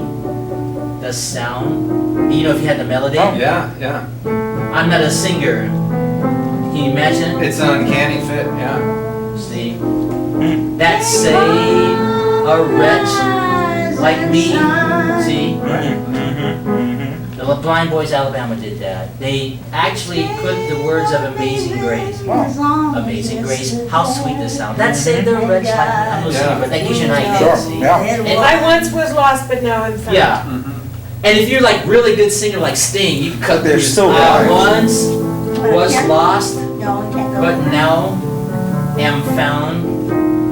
the sound. You know, if you had the melody. Oh. Yeah, yeah. I'm not a singer. Can you imagine? It's an uncanny fit, yeah. See? That saved a wretch like me. See? The Blind Boys Alabama did that. They actually put the words of Amazing Grace. Amazing Grace, how sweet the sound. That saved a wretch like me. I'm no singer, but that gives you an idea. Sure, See? yeah. And- I once was lost, but now I'm found. Yeah. Mm-hmm. And if you're like really good singer like Sting, you can cut They're these. still I live. once was lost, No, we can't go. but now am found.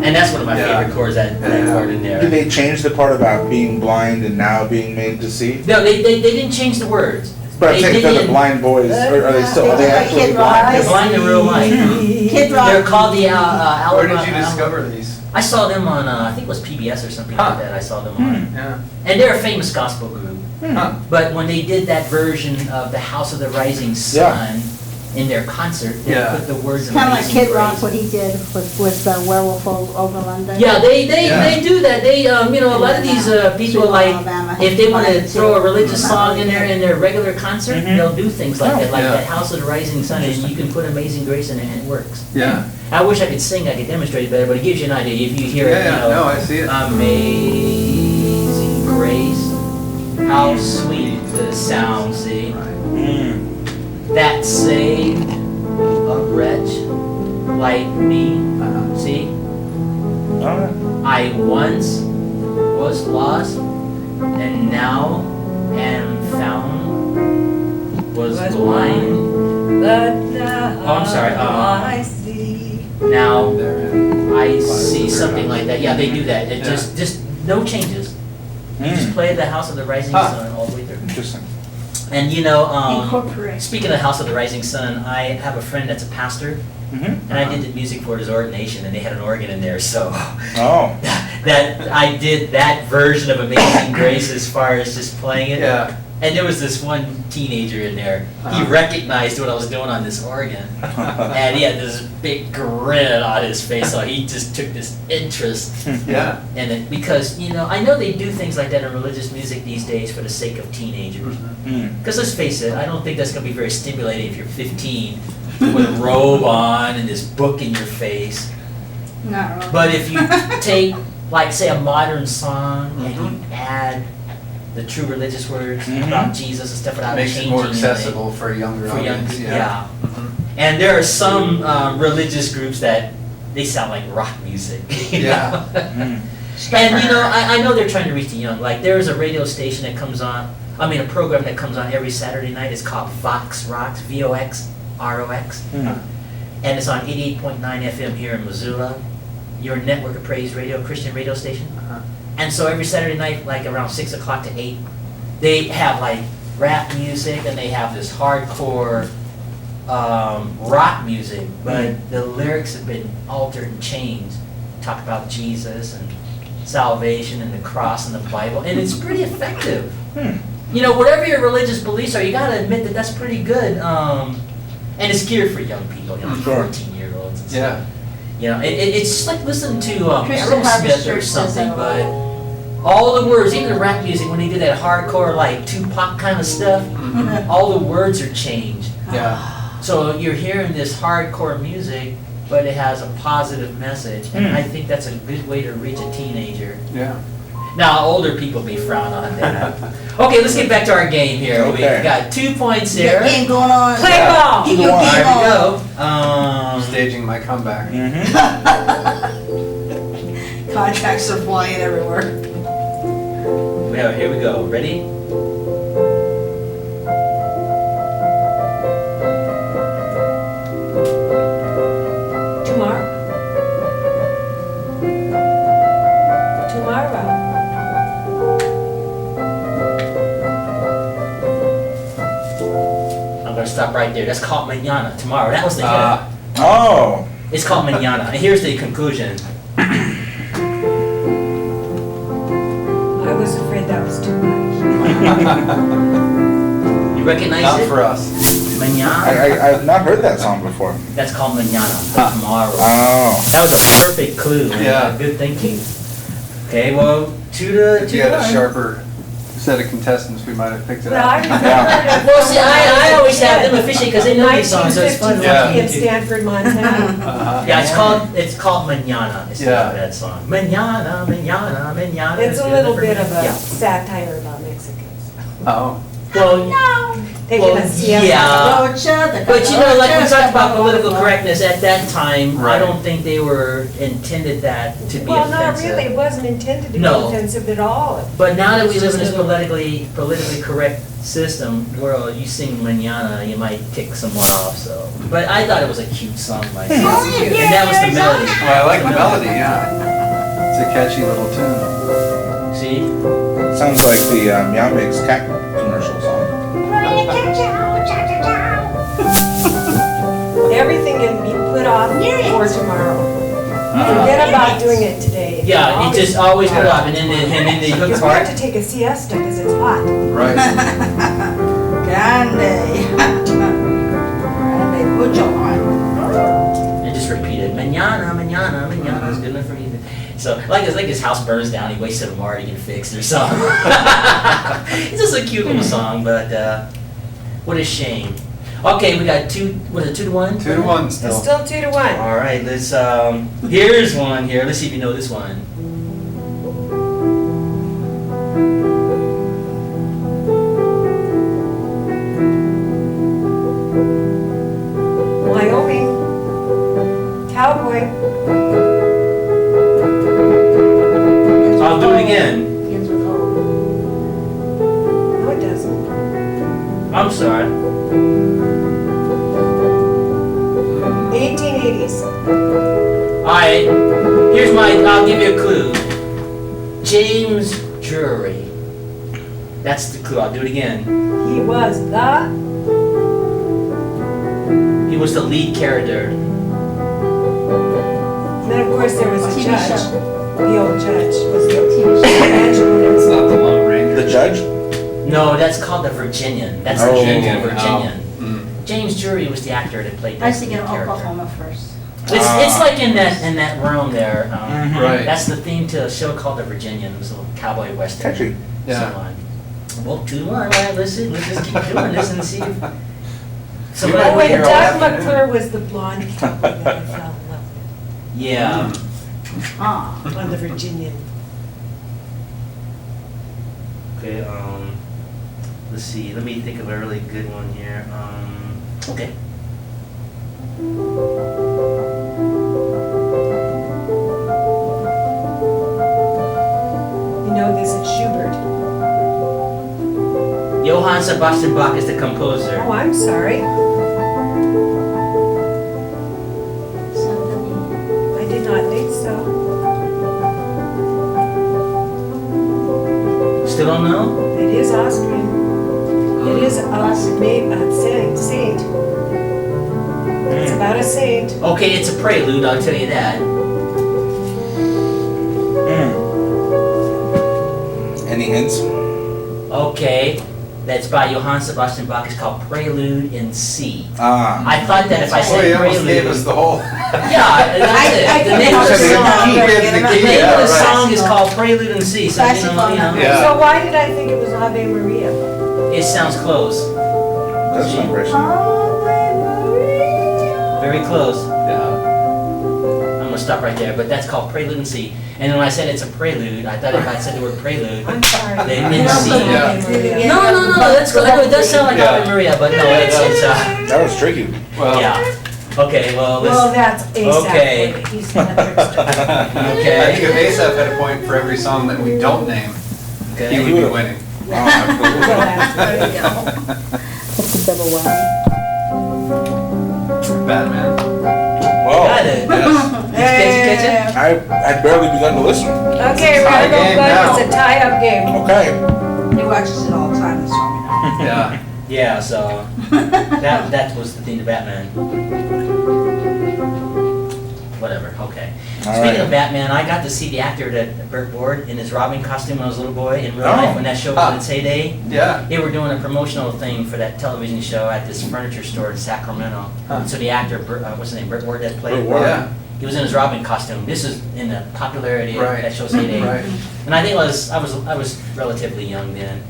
And that's one of my Yeah. favorite chords, that Yeah. chord in Did there. they change the part about being blind and now being made to see? No, they didn't change the words. But I'm They saying they're the didn't- blind boys, or are they still, are they actually Kid blind? They're Rock. blind in real life. Kid They're Rock. called the Where Alabama. did you discover these? I saw them on, I think it was PBS or something Huh. like that. I saw them on. Yeah. And they're a famous gospel group. Huh. But when they did that version of the House of the Rising Sun, in their concert, they Yeah. put the words of Kind of like Amazing Kid Rock, Grace. what he did with Werewolf over London. Yeah, they Yeah. do that. They you know, a lot of these people Sweet like Alabama. if they want to throw a religious Not song in really their regular concert, Mhm. they'll do things like Oh, that, like yeah. that House of the Rising Sun, and you can put Amazing Grace in it and it works. Yeah. I wish I could sing, I could demonstrate it better, but it gives you an idea if you hear it, you Yeah, know. no, I see it. Amazing Grace, how sweet the sound, see, Mm. that saved a wretch like me, see. Alright. I once was lost and now am found, was blind, But now Oh, I'm sorry, I see. now There, I see something like that. Yeah, they do that. It Yeah. just no changes. You just Mm. play the House of the Rising Huh. Sun all the way through. Interesting. And you know, Incorporate. speaking of House of the Rising Sun, I have a friend that's a pastor, Mhm. and I did the music for his ordination, and they had an organ in there, so Oh. that I did that version of Amazing Grace as far as just playing it. yeah. And there was this one teenager in there. He Uh-huh. recognized what I was doing on this organ, and he had this big grin on his face. So he just took this interest Yeah. in it because you know I know they do things like that in religious music these days for the sake of teenagers. Mm. Because let's face it, I don't think that's going to be very stimulating if you're 15 with a robe on and this book in your face. Not really. But if you take, like, say, a modern song and you add the true religious words Mhm. about Jesus and stuff without Makes changing it more anything. accessible for a younger For young audience. people, yeah. And there are some religious groups that they sound like rock music. You Yeah. know? Mm. And you know, I know they're trying to reach the young. Like there's a radio station that comes on, a program that comes on every Saturday night. It's called Vox Rocks, VOXROX. Mm. And it's on 88.9 FM here in Missoula, your network of praise radio, Christian radio station. And so every Saturday night, like around 6 o'clock to 8, they have like rap music and they have this hardcore rock music, but the lyrics have been altered and changed. Talk about Jesus and salvation and the cross and the Bible, and it's pretty effective. Hmm. You know, whatever your religious beliefs are, you gotta admit that that's pretty good. And it's geared for young people, you know, Sure. 14-year-olds and stuff. Yeah. You know, it's just like listening to Christian Harvest Aerosmith or Church says something, that. but all the words, even the rap music, when they do that hardcore like Tupac kind of stuff, all the words are changed. Yeah. So you're hearing this hardcore music, but it has a positive message, and I think that's a good way to reach a teenager. Yeah. Now, older people may frown on that. Okay, let's get back to our game here. Okay. We got 2 points Get here. game going on. Play Yeah. ball! Keep Go your on. game There we on. go. Staging my comeback. Mhm. Contracts are flying everywhere. Well, here we go. Ready? Tomorrow. Tomorrow. I'm gonna stop right there. That's called Manana. Tomorrow. That was the hit. Oh. It's called Manana. And here's the conclusion. I was afraid that was too much. You recognize Not it? for us. Manana. I've not heard that song before. That's called Manana. Huh. Tomorrow. Oh. That was a perfect clue. Man. Yeah. Good thinking. Okay, well, two to If you had a one. sharper set of contestants, we might have picked it Well, I up. remember Yeah. it. Well, see, I always have them officiate because they know these songs, so it's fun. 1953 watching in YouTube. Stanford, Montana. Uh-huh. Yeah, it's called Manana. It's the name of that song. Manana, Manana, Manana. It's a good little for bit me. of a Yeah. satire about Mexicans. Oh. Well, Taking Well, a siesta. yeah. Rocha, the but you know, like we talked about Rocha, political correctness at that time, I Right. don't think they were intended that to be Well, not offensive. really, it wasn't intended to be No. offensive at all. But now that we It's live in just this a- politically correct system, where you sing Manana, you might tick someone off. So, but I thought it was a cute song myself, Oh, yeah, and that was the yeah, melody. Well, I like the melody, yeah. It's a catchy little tune. See, Sounds like the Meow Mix cat commercial song. Everything can be put off for tomorrow. Uh-huh. Forget about doing it today. yeah, it just always put off, and then the You hook have part. to take a siesta because it's hot. Right. Grande. Grande Good job. And just repeat it. Manana, manana, manana is good enough for me. So, like his house burns down, he waits till tomorrow to get fixed or something. It's just a cute little song, but what a shame. Okay, we got 2 to 1? 2 to 1 It's still. still 2 to 1. All right, let's, here's one here. Let's see if you know this one. Wyoming. Cowboy. I'll do it again. Begins with O. No, it doesn't. I'm sorry. 1880s. All right, I'll give you a clue. James Drury. That's the clue. I'll do it again. He was He was the lead character. then of course there was a TV judge. show. The old judge was the TV show. It's not the Lone Ranger. The judge? No, that's called the Virginian. That's Oh. the Virginian. Virginian. Mm. James Drury was the actor that played I was that thinking of character. Oklahoma first. It's like in that room there. Right. That's the theme to a show called The Virginian. It was a little cowboy western. Catchy. Yeah. So on. Well, 2 to 1. All right, let's just keep doing this and see if might Oh, somebody. when Here all Doug afternoon. McClure was the blonde cowboy that I fell in love Yeah. Ah. with on the Virginian. Okay. Let's see. Let me think of a really good one here. Okay. You know this is Schubert. Johann Sebastian Bach is the composer. Oh, I'm sorry. Symphony. I did not think so. Still don't know? It is Austrian. It is a saint. It's about a saint. Okay, it's a prelude, I'll tell you that. Any hints? Okay, that's by Johann Sebastian Bach. It's called Prelude in C. Ah. I thought that if I Oh, said you almost gave us prelude, the whole. yeah, that's it. The name of the couldn't song, keep it, the the key, name yeah, of the right. song is called Prelude in C. So you know, Yeah. So why did I think it was Ave Maria? it sounds close, That's an impression. very close. Yeah. I'm gonna stop right there, but that's called Prelude in C. And when I said it's a prelude, I thought if I said the word prelude, I'm sorry. They I didn't love see. Ave Yeah. Maria. no, that's good. It does sound like Yeah. Ave Maria, but no, it's That was tricky. Well. yeah. Okay, well, Well, let's, that's ASAP. Okay. He's not a trickster. I okay. think if Asaph had a point for every song that we don't name, he Okay. would be winning. Oh, absolutely. There you go. That's a double whammy. Batman. Whoa. Got it. Yes. Did you catch it? I had barely begun to listen. Okay, Tie Randall, game good. now. It's a tie-up game. Okay. He watches it all the time, this song. Yeah. Yeah, so that was the theme of Batman. Whatever, okay. All Speaking right. of Batman, I got to see the actor that Burt Ward in his Robin costume when I was a little boy in real Oh. life when that show was in its heyday. Yeah. They were doing a promotional thing for that television show at this furniture store in Sacramento. Huh. So the actor, what's his name, Burt Ward that played Burt Ward. Yeah. he was in his Robin costume. This is in the popularity Right. of that show's heyday. Right. And I think I was relatively young then.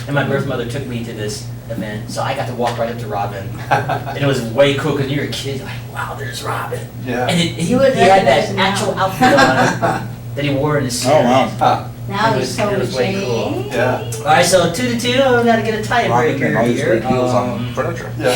And my birth mother took me to this event, so I got to walk right up to Robin. And it was way cool because you're a kid, like, wow, there's Robin. Yeah. And he You would had recognize that him now. actual outfit on that he wore in the series. Oh, wow. Huh. Now It he's was- so it was way cool. changed. Yeah. All right, so 2 to 2. I've got to get a Robin tiebreaker and all these here. great heels on furniture. Yeah.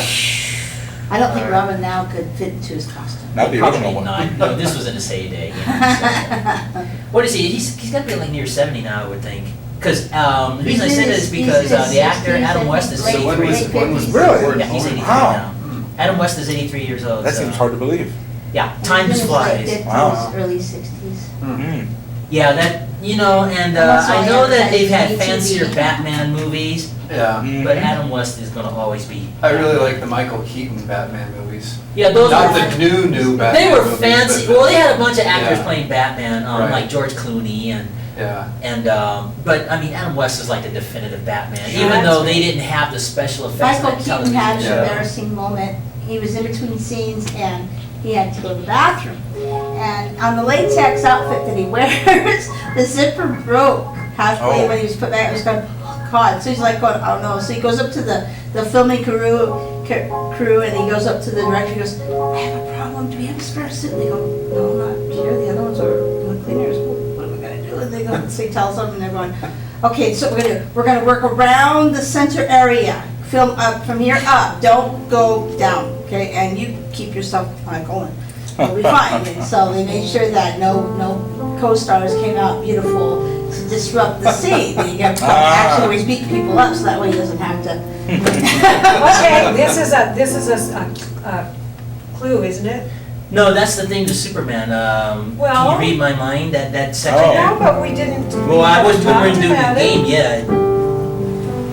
I don't think All right. Robin now could fit into his costume. Not the Probably original one. not. No, this was in his heyday. You know, so. What is he? He's got to be like near 70 now, I would think. Because the He's reason I in say that his- is because he's in his the actor 60s Adam and West is late- So when 83. was late 50s. Really? Yeah, he's 83 Wow. now. Adam West is 83 years old. That so- seems hard to believe. Yeah, time He's just in his late flies. 50s, Wow. early 60s. Mm. Yeah, that, you know, and That's why I know that they've had advertising fancier TV. Batman movies, Yeah. but Mhm. Adam West is going to always be. I really like the Michael Keaton Batman movies. Yeah, those Not were. the new Batman They were movies, fancy. but Well, they had a bunch of actors Yeah. playing Batman, Right. like George Clooney Yeah. but I mean Adam West is like the definitive Batman, Sure. even though they didn't have the special effects. Michael on that Keaton had an television show. embarrassing moment he was in between scenes and he had to go to the bathroom. And on the latex outfit that he wears, the zipper broke halfway when he was put back. It was going, oh God. So he's like going, oh no. So he goes up to the filming crew and he goes up to the director. He goes, I have a problem. Do we have a spare suit? And they go, no, not here. The other ones are in the cleaners. What are we going to do? And they go, so he tells them and they're going, okay, so we're going to work around the center area. Film up from here up. Don't go down. Okay, and you keep yourself going. You'll be fine. And so they made sure that no co-stars came out beautiful to disrupt the scene. You got to actually always beat people up, so that way he doesn't have to. Okay, this is a clue, isn't it? No, that's the thing to Superman. Well- can you read my mind? That section Oh. there? No, but we didn't. Well, I was talked doing the about it. game, yeah.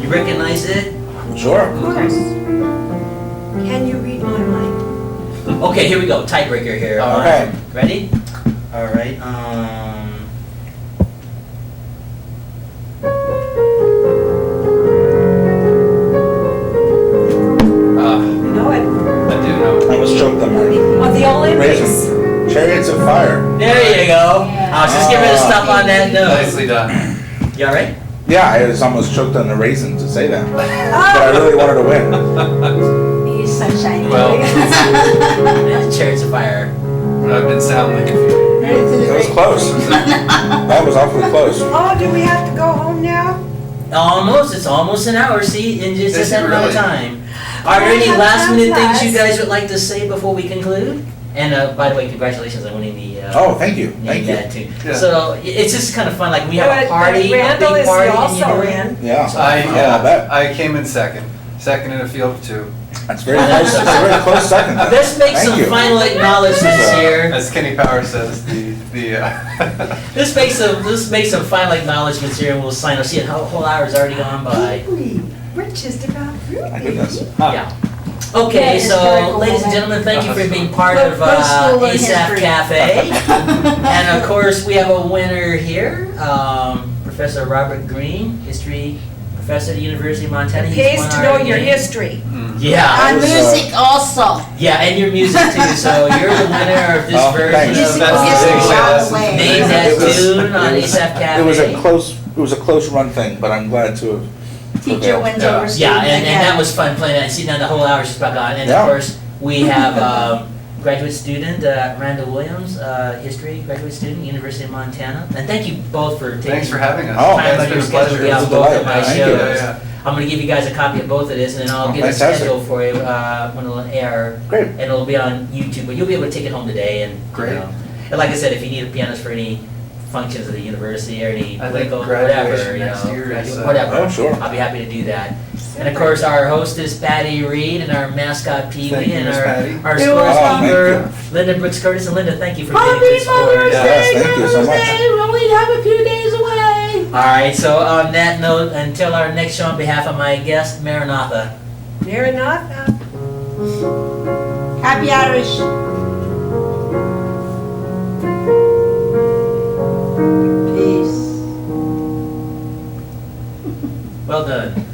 You recognize it? Sure. Of course. Can you read my mind? Okay, here we go. Tiebreaker here. Okay. Ready? All right. You know it. I do know. I was choked on mine. On the Olympics. Raisin. Chariots of Fire. There you go. I was just getting ready to stop on that note. Nicely done. You all right? Yeah, I was almost choked on the raisin to say that. But I really wanted to win. He's sunshine. Well- Yeah, Chariots of Fire. I've been sounding confused. It was close. That was awfully close. Oh, do we have to go home now? Almost. It's almost an hour. See, in just Is that it amount of really? time. Are there Oh, any that last minute sounds things you nice. guys would like to say before we conclude? And by the way, congratulations on winning the. Oh, thank you. Thank you. That too. Yeah. So it's just kind of fun. Like we have a But party, a Randall big is party, and you also know. in. Yeah. I bet. I came in second in a field of two. That's very close. That's a very close second. Let's make Thank some you. final acknowledgements here. As Kenny Power says, the Let's make some final acknowledgements here, and we'll sign off. See, how whole hour's already gone by. We're just about through. My goodness. Yeah. Okay, Yeah, so historical ladies and moment. gentlemen, thank you for being part Go- of go to school, learn Asaph history. Cafe. And of course, we have a winner here, Professor Robert Greene, history professor at the University of Montana. It He's pays won to our know your game. history. Yeah, On music also. yeah, and your music too. So you're the winner of this Oh, version thanks. of Musical That's the history big all lesson the way. Name That It was- Tune on Asaph Cafe. It was a close run thing, but I'm glad to have. Teacher prevailed. wins Yeah. over Yeah, student and that again. was fun playing that. See, now the whole hour's just about gone. And Yeah. of course, we have graduate student Randall Williams, history graduate student, University of Montana. And thank you both for taking Thanks for having us. Oh, time it's out of been your a schedule to pleasure. be on It was a both of delight. my Thank you. shows. Yeah. I'm going to give you guys a copy of both of this, and then I'll Oh, get a fantastic. schedule for you when it'll air. Great. And it'll be on YouTube, but you'll be able to take it home today. And Great. You know, and like I said, if you need a pianist for any functions of the university or any I think political graduation whatever, you next know, year is, whatever, Oh, sure. I'll be happy to do that. And of course, our hostess Patti Reed and our mascot Pee Thank Wee you, and Miss Patti. our You're scorekeeper welcome. Linda Brooks Curtis. And Linda, thank you for Happy being good Mother's sport. Yeah. Yes, Day, thank you so Mother's much. Day. We only have a few days away. All right, so on that note, until our next show, on behalf of my guest Marantha. Maranatha. Happy Irish. Peace. Well done.